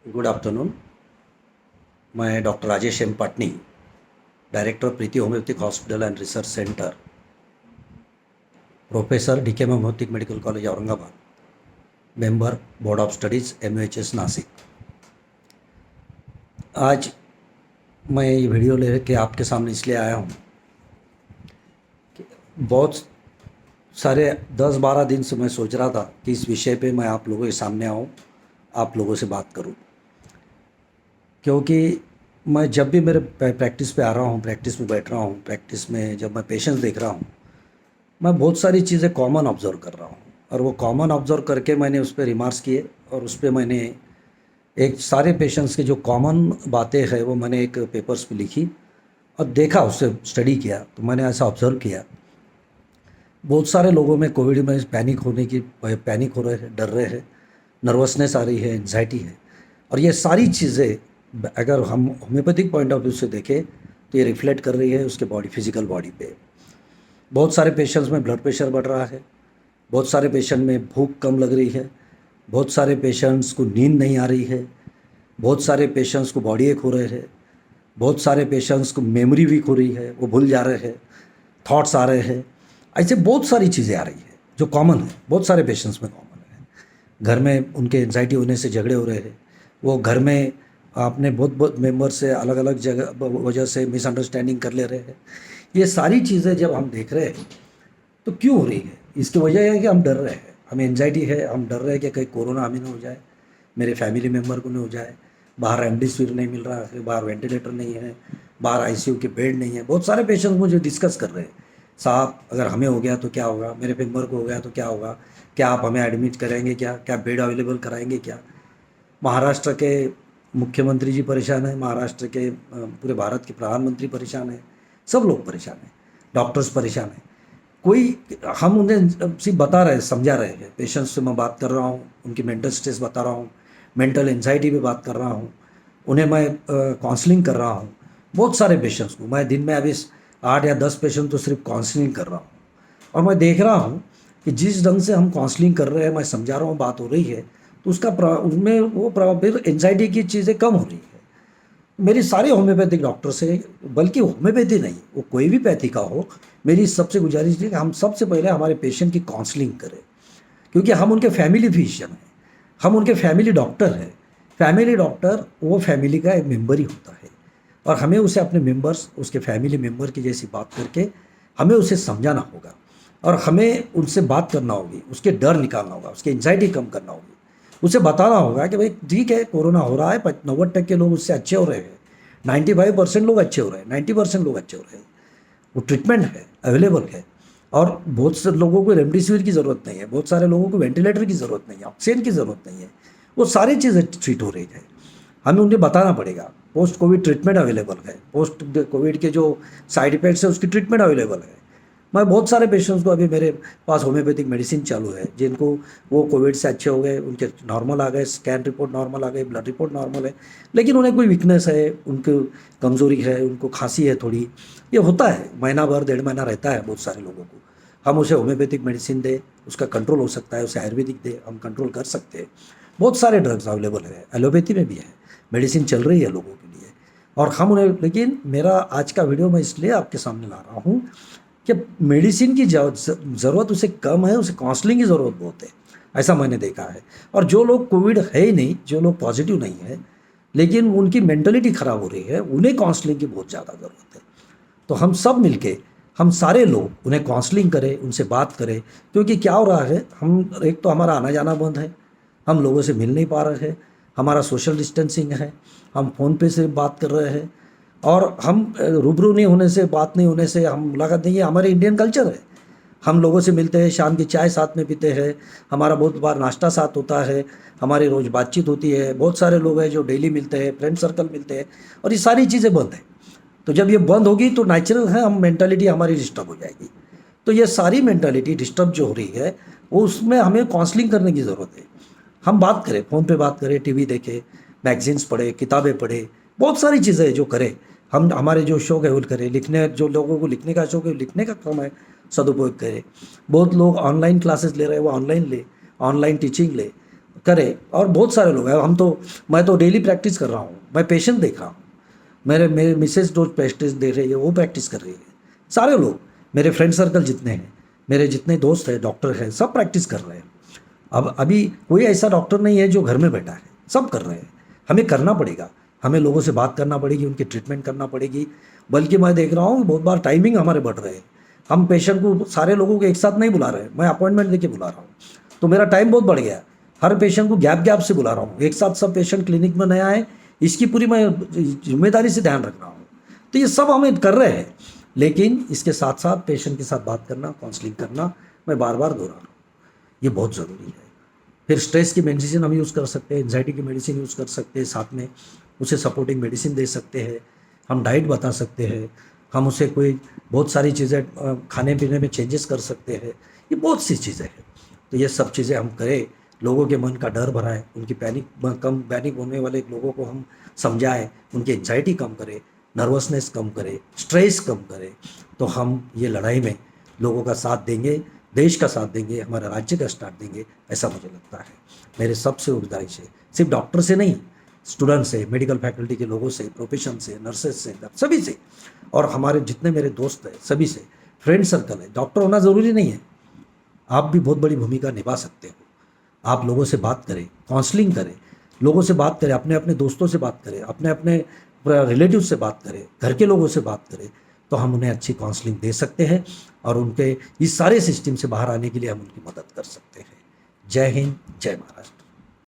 Good afternoon. मैं doctor Rajesh M Patni, director Preeti homeopathic hospital and research centre, professor DKM homeopathic medical college Aurangabad, member board of studies MUHS Nashik. आज मैं ये video लेके आपके सामने इसलिए आया हूँ कि बहुत सारे 10-12 दिन से मैं सोच रहा था कि इस विषय पे मैं आप लोगों के सामने आऊँ, आप लोगों से बात करूँ। क्योंकि मैं जब भी मेरे प्रैक्टिस पे आ रहा हूँ, प्रैक्टिस में बैठ रहा हूँ, प्रैक्टिस में जब मैं पेशेंट्स देख रहा हूँ, मैं बहुत सारी चीज़ें कॉमन ऑब्ज़र्व कर रहा हूँ। और वो कॉमन ऑब्ज़र्व करके मैंने उस पर रिमार्क्स किए और उस पर मैंने एक सारे पेशेंट्स के जो कॉमन बातें हैं वो मैंने एक पेपर्स पे लिखी और देखा, उससे स्टडी किया। तो मैंने ऐसा ऑब्ज़र्व किया, बहुत सारे लोगों में कोविड में पैनिक हो रहे हैं, डर रहे हैं, नर्वसनेस आ रही है, एंजाइटी है। और ये सारी चीज़ें अगर हम होम्योपैथिक पॉइंट ऑफ व्यू से देखें तो ये रिफ्लेक्ट कर रही है उसके फिजिकल बॉडी पे। बहुत सारे पेशेंट्स में ब्लड प्रेशर बढ़ रहा है, बहुत सारे पेशेंट में भूख कम लग रही है, बहुत सारे पेशेंट्स को नींद नहीं आ रही है, बहुत सारे पेशेंट्स को बॉडी एक हो रहे हैं, बहुत सारे पेशेंट्स को मेमोरी वीक हो रही है, वो भूल जा रहे हैं, थॉट्स आ रहे हैं। ऐसे बहुत सारी चीज़ें आ रही है जो कॉमन है, बहुत सारे पेशेंट्स में कॉमन है। घर में उनके एंजाइटी होने से झगड़े हो रहे हैं, वो घर में अपने बहुत बहुत मेंबर से अलग अलग जगह वजह से मिसअंडरस्टैंडिंग कर ले रहे हैं। ये सारी चीज़ें जब हम देख रहे हैं तो क्यों हो रही है? इसकी वजह है कि हम डर रहे हैं, हमें एंजाइटी है, हम डर रहे हैं कि कहीं कोरोना हमें ना हो जाए, मेरे फैमिली मेम्बर को नहीं हो जाए, बाहर रेमडेसिविर नहीं मिल रहा है, बाहर वेंटिलेटर नहीं है, बाहर आईसीयू के बेड नहीं है। बहुत सारे पेशेंट्स मुझे डिस्कस कर रहे हैं, साहब अगर हमें हो गया तो क्या होगा, मेरे मेम्बर को हो गया तो क्या होगा, क्या आप हमें एडमिट करेंगे, क्या क्या बेड अवेलेबल कराएंगे क्या? महाराष्ट्र के मुख्यमंत्री जी परेशान है, महाराष्ट्र के पूरे भारत के प्रधानमंत्री परेशान है, सब लोग परेशान हैं, डॉक्टर्स परेशान हैं। कोई, हम उन्हें सिर्फ बता रहे हैं, समझा रहे हैं। पेशेंट्स से मैं बात कर रहा हूँ, उनकी मेंटल स्ट्रेस बता रहा हूँ, मेंटल एंजाइटी पे बात कर रहा हूँ, उन्हें मैं काउंसलिंग कर रहा हूँ। बहुत सारे पेशेंट्स को मैं दिन में अभी 8 या 10 पेशेंट तो सिर्फ काउंसलिंग कर रहा हूँ। और मैं देख रहा हूँ कि जिस ढंग से हम काउंसलिंग कर रहे हैं, मैं समझा रहा हूँ, बात हो रही है, तो उनमें वो फिर एंजाइटी की चीज़ें कम हो रही है। मेरी सारे होम्योपैथिक डॉक्टर से, बल्कि होम्योपैथी नहीं, वो कोई भी पैथी का हो, मेरी सबसे गुजारिश है कि हम सबसे पहले हमारे पेशेंट की काउंसलिंग करें, क्योंकि हम उनके फैमिली फिजिशियन हैं, हम उनके फैमिली डॉक्टर हैं। फैमिली डॉक्टर वो फैमिली का एक मेंबर ही होता है और हमें उसे अपने मेंबर्स, उसके फैमिली मेंबर की जैसी बात करके हमें उसे समझाना होगा और हमें उनसे बात करना होगी, उसके डर निकालना होगा, उसकी एंजाइटी कम करना होगी। उसे बताना होगा कि भाई ठीक है, कोरोना हो रहा है, 90% लोग उससे अच्छे हो रहे हैं, 95% लोग अच्छे हो रहे हैं, 90% लोग अच्छे हो रहे हैं, वो ट्रीटमेंट है, अवेलेबल है। और बहुत से लोगों को रेमडेसिविर की ज़रूरत नहीं है, बहुत सारे लोगों को वेंटिलेटर की ज़रूरत नहीं है, ऑक्सीजन की ज़रूरत नहीं है, वो सारी चीज़ें ट्रीट हो रही है। हमें उन्हें बताना पड़ेगा, पोस्ट कोविड ट्रीटमेंट अवेलेबल है, पोस्ट कोविड के जो साइड इफेक्ट्स है उसकी ट्रीटमेंट अवेलेबल है। मैं बहुत सारे पेशेंट्स को, अभी मेरे पास होम्योपैथिक मेडिसिन चालू है, जिनको वो कोविड से अच्छे हो गए, उनके नॉर्मल आ गए, स्कैन रिपोर्ट नॉर्मल आ गई, ब्लड रिपोर्ट नॉर्मल है, लेकिन उन्हें कोई वीकनेस है, उनको कमज़ोरी है, उनको खांसी है थोड़ी, ये होता है, महीना भर 1.5 महीना रहता है बहुत सारे लोगों को। हम उसे होम्योपैथिक मेडिसिन दें, उसका कंट्रोल हो सकता है, उसे आयुर्वेदिक दे, हम कंट्रोल कर सकते हैं। बहुत सारे ड्रग्स अवेलेबल है, एलोपैथी में भी है, मेडिसिन चल रही है लोगों के लिए, और हम उन्हें, लेकिन मेरा आज का वीडियो मैं इसलिए आपके सामने ला रहा हूँ कि मेडिसिन की ज़रूरत उसे कम है, उसे काउंसलिंग की ज़रूरत बहुत है, ऐसा मैंने देखा है। और जो लोग कोविड है ही नहीं, जो लोग पॉजिटिव नहीं है लेकिन उनकी मेंटलिटी ख़राब हो रही है, उन्हें काउंसलिंग की बहुत ज़्यादा ज़रूरत है। तो हम सब मिलके, हम सारे लोग उन्हें काउंसलिंग करें, उनसे बात करें। क्योंकि क्या हो रहा है, हम एक तो हमारा आना जाना बंद है, हम लोगों से मिल नहीं पा रहे हैं, हमारा सोशल डिस्टेंसिंग है, हम फ़ोन पे से बात कर रहे हैं, और हम रूबरू नहीं होने से, बात नहीं होने से, हम मुलाकात नहीं, है हमारे इंडियन कल्चर है। हम लोगों से मिलते हैं, शाम की चाय साथ में पीते हैं, हमारा बहुत बार नाश्ता साथ होता है, हमारी रोज़ बातचीत होती है, बहुत सारे लोग हैं जो डेली मिलते हैं, फ्रेंड सर्कल मिलते हैं, और ये सारी चीज़ें बंद हैं। तो जब ये बंद होगी तो नेचुरल है, हम मेंटालिटी हमारी डिस्टर्ब हो जाएगी। तो ये सारी मेंटालिटी डिस्टर्ब जो हो रही है, वो उसमें हमें काउंसलिंग करने की ज़रूरत है। हम बात करें, फ़ोन पे बात करें, टीवी देखें, मैगज़ीन्स पढ़े, किताबें पढ़े, बहुत सारी चीज़ें हैं जो करें। हम हमारे जो शौक है वो करें, लिखने, जो लोगों को लिखने का शौक है, लिखने का काम है, सदुपयोग करें। बहुत लोग ऑनलाइन क्लासेस ले रहे हैं, वो ऑनलाइन ले, ऑनलाइन टीचिंग ले, करे। और बहुत सारे लोग हैं, मैं तो डेली प्रैक्टिस कर रहा हूँ, मैं पेशेंट देख रहा हूँ, मेरे मेरे मिसेज जो प्रैक्टिस दे रही है वो प्रैक्टिस कर रही है, सारे लोग मेरे फ्रेंड सर्कल जितने हैं, मेरे जितने दोस्त हैं डॉक्टर हैं, सब प्रैक्टिस कर रहे हैं। अब अभी कोई ऐसा डॉक्टर नहीं है जो घर में बैठा है, सब कर रहे हैं। हमें करना पड़ेगा, हमें लोगों से बात करना पड़ेगी, उनकी ट्रीटमेंट करना पड़ेगी। बल्कि मैं देख रहा हूँ बहुत बार टाइमिंग हमारे बढ़ रहे हैं, हम पेशेंट को सारे लोगों को एक साथ नहीं बुला रहे, मैं अपॉइंटमेंट लेके बुला रहा हूँ, तो मेरा टाइम बहुत बढ़ गया। हर पेशेंट को गैप गैप से बुला रहा हूँ, एक साथ सब पेशेंट क्लिनिक में नया है, इसकी पूरी मैं जिम्मेदारी से ध्यान रख रहा हूँ। तो ये सब हम कर रहे हैं, लेकिन इसके साथ साथ पेशेंट के साथ बात करना, काउंसलिंग करना, मैं बार बार दोहरा रहा हूँ, ये बहुत ज़रूरी है। फिर स्ट्रेस की मेडिसिन हम यूज़ कर सकते हैं, एंजाइटी की मेडिसिन यूज़ कर सकते हैं, साथ में उसे सपोर्टिंग मेडिसिन दे सकते हैं, हम डाइट बता सकते हैं, हम उसे कोई बहुत सारी चीज़ें खाने पीने में चेंजेस कर सकते हैं, ये बहुत सी चीज़ें हैं। तो ये सब चीज़ें हम करें, लोगों के मन का डर भराएं, उनकी पैनिक होने वाले लोगों को हम समझाएं, उनकी एंजाइटी कम करें, नर्वसनेस कम करें, स्ट्रेस कम करें, तो हम ये लड़ाई में लोगों का साथ देंगे, देश का साथ देंगे, हमारे राज्य का साथ देंगे, ऐसा मुझे लगता है। मेरे सबसे गुजारिश है, सिर्फ डॉक्टर से नहीं, स्टूडेंट से, मेडिकल फैकल्टी के लोगों से, प्रोफेशन से, नर्सेज से, सभी से, और हमारे जितने मेरे दोस्त हैं सभी से, फ्रेंड सर्कल है, डॉक्टर होना ज़रूरी नहीं है, आप भी बहुत बड़ी भूमिका निभा सकते हो। आप लोगों से बात करें, काउंसलिंग करें, लोगों से बात करें, अपने अपने दोस्तों से बात करें, अपने अपने रिलेटिव से बात करें, घर के लोगों से बात करें, तो हम उन्हें अच्छी काउंसलिंग दे सकते हैं और उनके इस सारे सिस्टम से बाहर आने के लिए हम उनकी मदद कर सकते हैं। जय हिंद, जय महाराष्ट्र।